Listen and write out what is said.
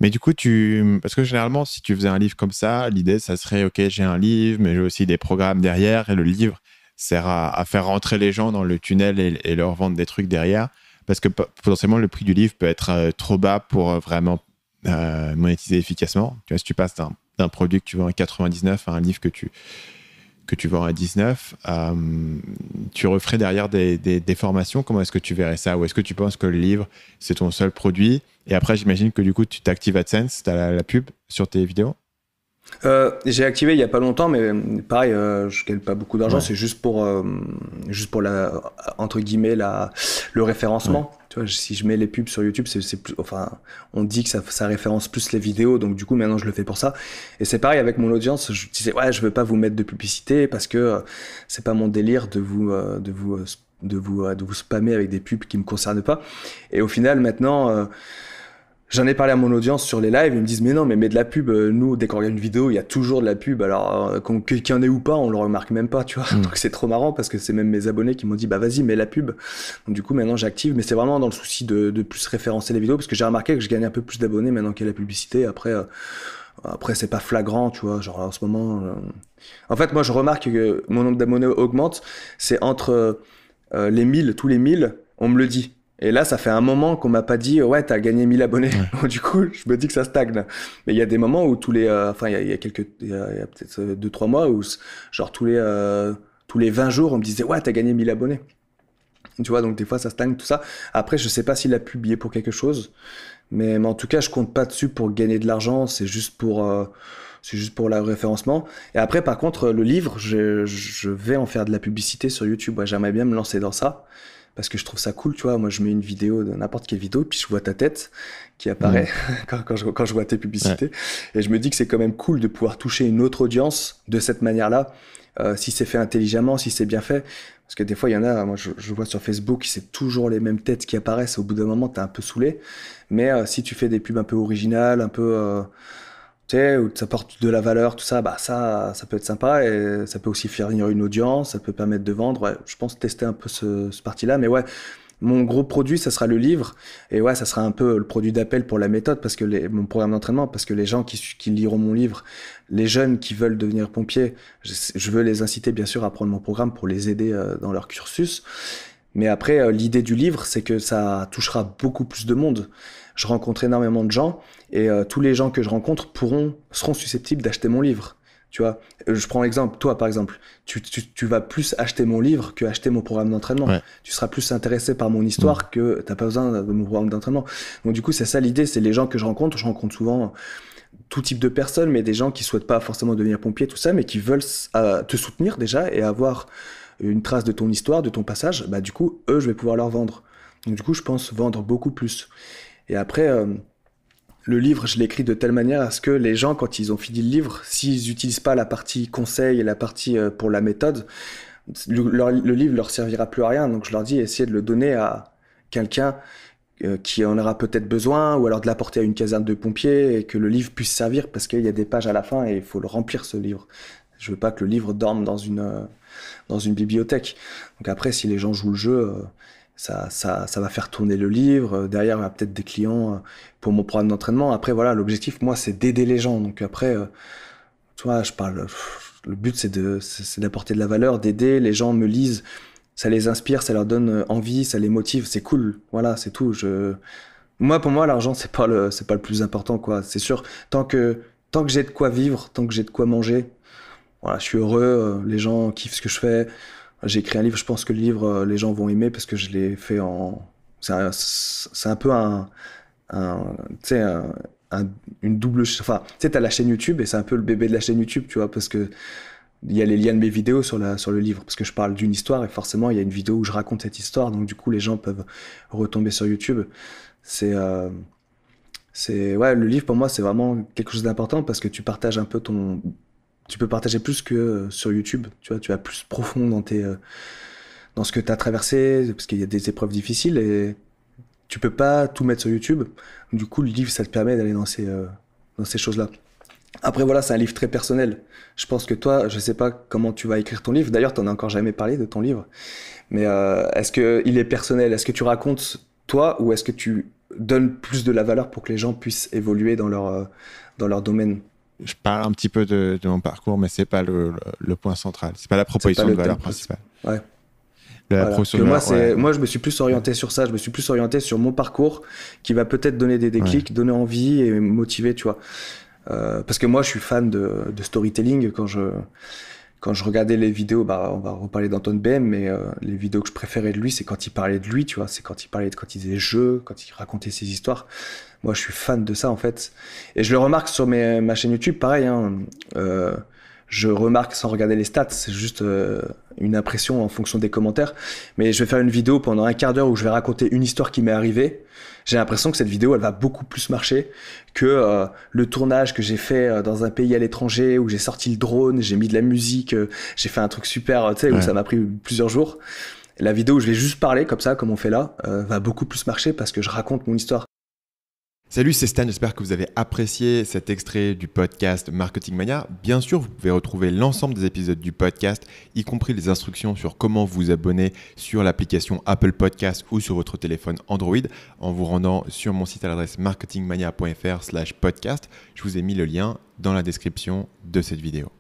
Mais du coup, parce que généralement, si tu faisais un livre comme ça, l'idée, ça serait, OK, j'ai un livre, mais j'ai aussi des programmes derrière, et le livre sert à faire rentrer les gens dans le tunnel et leur vendre des trucs derrière, parce que potentiellement, le prix du livre peut être trop bas pour vraiment monétiser efficacement. Tu vois, si tu passes d'un produit que tu vends à 99 à un livre que tu vends à 19, tu referais derrière des formations. Comment est-ce que tu verrais ça? Ou est-ce que tu penses que le livre, c'est ton seul produit? Et après, j'imagine que du coup, tu t'actives AdSense, tu as la pub sur tes vidéos? J'ai activé il y a pas longtemps, mais pareil, je gagne pas beaucoup d'argent. Ouais, C'est juste pour la, entre guillemets, le ouais, référencement. Tu vois, si je mets les pubs sur YouTube, enfin, on dit que ça référence plus les vidéos, donc du coup, maintenant, je le fais pour ça. Et c'est pareil avec mon audience. Je disais, ouais, je veux pas vous mettre de publicité parce que c'est pas mon délire de vous spammer avec des pubs qui me concernent pas. Et au final, maintenant. J'en ai parlé à mon audience sur les lives, ils me disent mais non mais mets de la pub, nous dès qu'on regarde une vidéo il y a toujours de la pub, alors qu'il y en ait ou pas on le remarque même pas tu vois, hmm, donc c'est trop marrant parce que c'est même mes abonnés qui m'ont dit bah vas-y mets la pub, donc du coup maintenant j'active, mais c'est vraiment dans le souci de plus référencer les vidéos parce que j'ai remarqué que je gagne un peu plus d'abonnés maintenant qu'il y a la publicité, après c'est pas flagrant tu vois, genre en ce moment, en fait moi je remarque que mon nombre d'abonnés augmente, c'est entre les 1000, tous les 1000 on me le dit. Et là, ça fait un moment qu'on m'a pas dit, ouais, t'as gagné 1000 abonnés. ouais. Donc, du coup, je me dis que ça stagne. Mais il y a des moments où enfin, il y a il y a peut-être 2, 3 mois où, genre, tous les 20 jours, on me disait, ouais, t'as gagné 1000 abonnés. Tu vois, donc des fois, ça stagne, tout ça. Après, je sais pas s'il a publié pour quelque chose. Mais en tout cas, je compte pas dessus pour gagner de l'argent. C'est juste pour le référencement. Et après, par contre, le livre, je vais en faire de la publicité sur YouTube. Ouais, j'aimerais bien me lancer dans ça parce que je trouve ça cool, tu vois. Moi, je mets une vidéo de n'importe quelle vidéo, puis je vois ta tête qui Hmm, apparaît quand je vois tes ouais. publicités. Et je me dis que c'est quand même cool de pouvoir toucher une autre audience de cette manière-là, si c'est fait intelligemment, si c'est bien fait. Parce que des fois, il y en a, moi, je vois sur Facebook, c'est toujours les mêmes têtes qui apparaissent. Au bout d'un moment, t'es un peu saoulé. Mais si tu fais des pubs un peu originales, un peu, tu sais, où ça porte de la valeur, tout ça, bah ça peut être sympa et ça peut aussi faire venir une audience, ça peut permettre de vendre. Ouais, je pense tester un peu ce parti-là. Mais ouais, mon gros produit, ça sera le livre. Et ouais, ça sera un peu le produit d'appel pour la méthode, parce que mon programme d'entraînement, parce que les gens qui liront mon livre, les jeunes qui veulent devenir pompiers, je veux les inciter bien sûr à prendre mon programme pour les aider dans leur cursus. Mais après, l'idée du livre, c'est que ça touchera beaucoup plus de monde. Je rencontre énormément de gens et tous les gens que je rencontre seront susceptibles d'acheter mon livre. Tu vois, je prends l'exemple, toi par exemple, tu vas plus acheter mon livre que acheter mon programme d'entraînement. Ouais. Tu seras plus intéressé par mon Hmm. histoire que t'as pas besoin de mon programme d'entraînement. Donc du coup, c'est ça l'idée, c'est les gens que je rencontre souvent tout type de personnes, mais des gens qui souhaitent pas forcément devenir pompier, tout ça, mais qui veulent te soutenir déjà et avoir une trace de ton histoire, de ton passage. Bah du coup, eux, je vais pouvoir leur vendre. Donc du coup, je pense vendre beaucoup plus. Et après, le livre, je l'écris de telle manière à ce que les gens, quand ils ont fini le livre, s'ils n'utilisent pas la partie conseil et la partie pour la méthode, le livre leur servira plus à rien. Donc je leur dis, essayez de le donner à quelqu'un qui en aura peut-être besoin, ou alors de l'apporter à une caserne de pompiers et que le livre puisse servir parce qu'il y a des pages à la fin et il faut le remplir ce livre. Je veux pas que le livre dorme dans une bibliothèque. Donc après, si les gens jouent le jeu, ça va faire tourner le livre. Derrière, il y a peut-être des clients pour mon programme d'entraînement. Après, voilà, l'objectif, moi, c'est d'aider les gens. Donc après, tu vois, le but, c'est d'apporter de la valeur, d'aider. Les gens me lisent, ça les inspire, ça leur donne envie, ça les motive. C'est cool. Voilà, c'est tout. Moi, pour moi, l'argent, c'est pas le plus important, quoi. C'est sûr, tant que j'ai de quoi vivre, tant que j'ai de quoi manger, voilà, je suis heureux. Les gens kiffent ce que je fais. J'ai écrit un livre, je pense que le livre, les gens vont aimer parce que je l'ai fait en. C'est un peu tu sais, une double. Enfin, tu sais, t'as la chaîne YouTube et c'est un peu le bébé de la chaîne YouTube, tu vois, parce que il y a les liens de mes vidéos sur le livre, parce que je parle d'une histoire et forcément, il y a une vidéo où je raconte cette histoire, donc du coup, les gens peuvent retomber sur YouTube. C'est. Ouais, le livre pour moi, c'est vraiment quelque chose d'important parce que tu partages un peu tu peux partager plus que sur YouTube. Tu vois, tu vas plus profond dans ce que tu as traversé, parce qu'il y a des épreuves difficiles et tu peux pas tout mettre sur YouTube. Du coup, le livre, ça te permet d'aller dans ces choses-là. Après, voilà, c'est un livre très personnel. Je pense que toi, je sais pas comment tu vas écrire ton livre. D'ailleurs, t'en as encore jamais parlé de ton livre. Mais est-ce que il est personnel? Est-ce que tu racontes toi ou est-ce que tu donne plus de la valeur pour que les gens puissent évoluer dans leur domaine. Je parle un petit peu de mon parcours, mais c'est pas le point central. C'est pas la proposition de valeur principale. Ouais. La Voilà. proposition de valeur, Moi, je me suis plus orienté sur ça. Je me suis plus orienté sur mon parcours qui va peut-être donner des déclics, donner envie et motiver, tu vois. Parce que moi, je suis fan de storytelling. Quand je regardais les vidéos, on va reparler d'Antoine BM, mais les vidéos que je préférais de lui, c'est quand il parlait de lui, tu vois. C'est quand il faisait jeux, quand il racontait ses histoires. Moi, je suis fan de ça, en fait. Et je le remarque sur ma chaîne YouTube, pareil, hein. Je remarque sans regarder les stats, c'est juste une impression en fonction des commentaires. Mais je vais faire une vidéo pendant un quart d'heure où je vais raconter une histoire qui m'est arrivée. J'ai l'impression que cette vidéo, elle va beaucoup plus marcher que le tournage que j'ai fait dans un pays à l'étranger, où j'ai sorti le drone, j'ai mis de la musique, j'ai fait un truc super, tu sais, où ça m'a pris plusieurs jours. La vidéo où je vais juste parler comme ça, comme on fait là, va beaucoup plus marcher parce que je raconte mon histoire. Salut, c'est Stan, j'espère que vous avez apprécié cet extrait du podcast Marketing Mania. Bien sûr, vous pouvez retrouver l'ensemble des épisodes du podcast, y compris les instructions sur comment vous abonner sur l'application Apple Podcast ou sur votre téléphone Android en vous rendant sur mon site à l'adresse marketingmania.fr/podcast. Je vous ai mis le lien dans la description de cette vidéo.